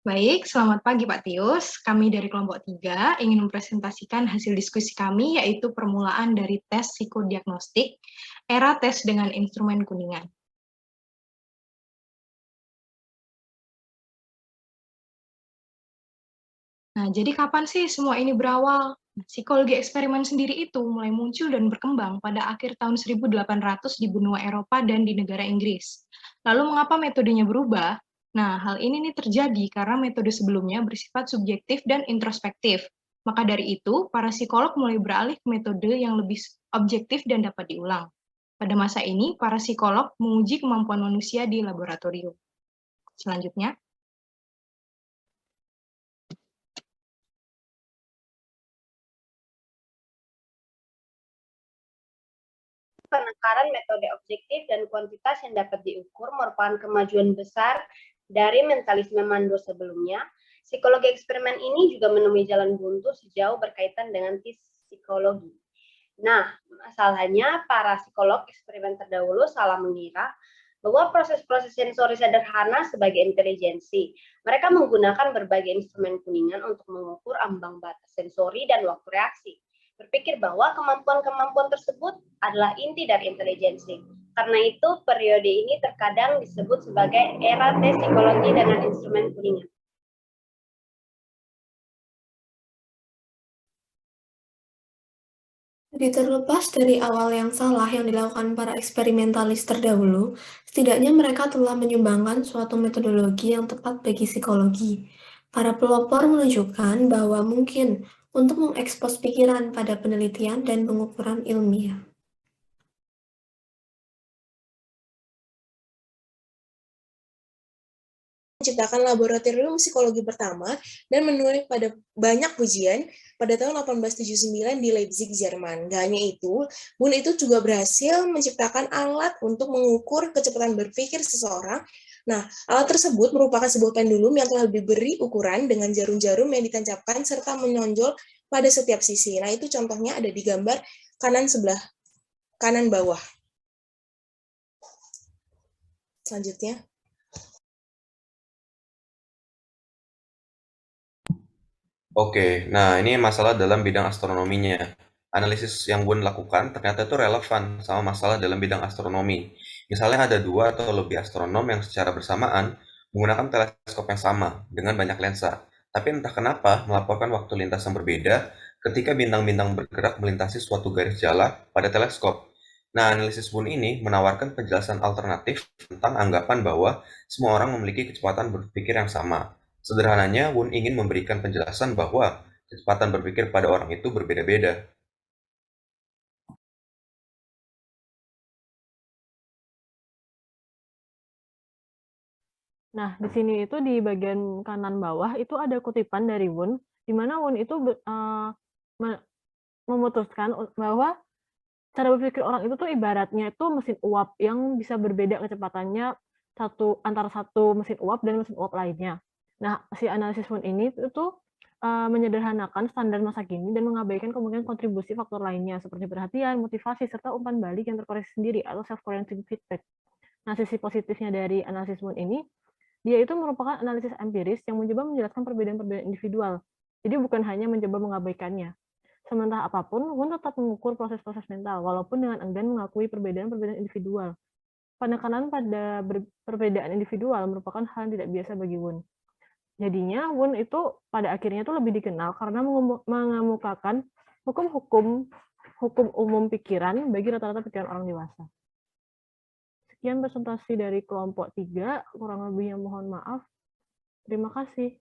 Baik, selamat pagi Pak Tius. Kami dari kelompok 3 ingin mempresentasikan hasil diskusi kami, yaitu permulaan dari tes psikodiagnostik, era tes dengan instrumen kuningan. Nah, jadi kapan sih semua ini berawal? Psikologi eksperimen sendiri itu mulai muncul dan berkembang pada akhir tahun 1800 di benua Eropa dan di negara Inggris. Lalu mengapa metodenya berubah? Nah, hal ini nih terjadi karena metode sebelumnya bersifat subjektif dan introspektif. Maka dari itu, para psikolog mulai beralih ke metode yang lebih objektif dan dapat diulang. Pada masa ini, para psikolog menguji kemampuan manusia di laboratorium. Selanjutnya, penekanan metode objektif dan kuantitas yang dapat diukur merupakan kemajuan besar dari mentalisme Mandor sebelumnya. Psikologi eksperimen ini juga menemui jalan buntu sejauh berkaitan dengan psikologi. Nah, masalahnya para psikolog eksperimen terdahulu salah mengira bahwa proses-proses sensori sederhana sebagai intelijensi. Mereka menggunakan berbagai instrumen kuningan untuk mengukur ambang batas sensori dan waktu reaksi. Berpikir bahwa kemampuan-kemampuan tersebut adalah inti dari intelijensi. Karena itu, periode ini terkadang disebut sebagai era tes psikologi dengan instrumen kuningan. Jadi terlepas dari awal yang salah yang dilakukan para eksperimentalis terdahulu, setidaknya mereka telah menyumbangkan suatu metodologi yang tepat bagi psikologi. Para pelopor menunjukkan bahwa mungkin untuk mengekspos pikiran pada penelitian dan pengukuran ilmiah. Menciptakan laboratorium psikologi pertama dan menulis pada banyak pujian pada tahun 1879 di Leipzig, Jerman. Gak hanya itu, Wundt itu juga berhasil menciptakan alat untuk mengukur kecepatan berpikir seseorang. Nah, alat tersebut merupakan sebuah pendulum yang telah diberi ukuran dengan jarum-jarum yang ditancapkan serta menonjol pada setiap sisi. Nah, itu contohnya ada di gambar kanan sebelah kanan bawah. Selanjutnya. Oke, nah ini masalah dalam bidang astronominya. Analisis yang Wundt lakukan ternyata itu relevan sama masalah dalam bidang astronomi. Misalnya ada 2 atau lebih astronom yang secara bersamaan menggunakan teleskop yang sama dengan banyak lensa. Tapi entah kenapa melaporkan waktu lintas yang berbeda ketika bintang-bintang bergerak melintasi suatu garis jala pada teleskop. Nah, analisis Wundt ini menawarkan penjelasan alternatif tentang anggapan bahwa semua orang memiliki kecepatan berpikir yang sama. Sederhananya, Wundt ingin memberikan penjelasan bahwa kecepatan berpikir pada orang itu berbeda-beda. Nah, di sini itu di bagian kanan bawah itu ada kutipan dari Wundt, di mana Wundt itu memutuskan bahwa cara berpikir orang itu tuh ibaratnya itu mesin uap yang bisa berbeda kecepatannya antara satu mesin uap dan mesin uap lainnya. Nah, si analisis Wundt ini itu menyederhanakan standar masa kini dan mengabaikan kemungkinan kontribusi faktor lainnya seperti perhatian, motivasi, serta umpan balik yang terkoreksi sendiri atau self-correcting feedback. Nah, sisi positifnya dari analisis Wundt ini, dia itu merupakan analisis empiris yang mencoba menjelaskan perbedaan-perbedaan individual. Jadi bukan hanya mencoba mengabaikannya. Sementara apapun, Wundt tetap mengukur proses-proses mental, walaupun dengan enggan mengakui perbedaan-perbedaan individual. Penekanan pada perbedaan individual merupakan hal yang tidak biasa bagi Wundt. Jadinya, Wundt itu pada akhirnya itu lebih dikenal karena mengemukakan hukum umum pikiran bagi rata-rata pikiran orang dewasa. Sekian presentasi dari kelompok 3, kurang lebihnya mohon maaf. Terima kasih.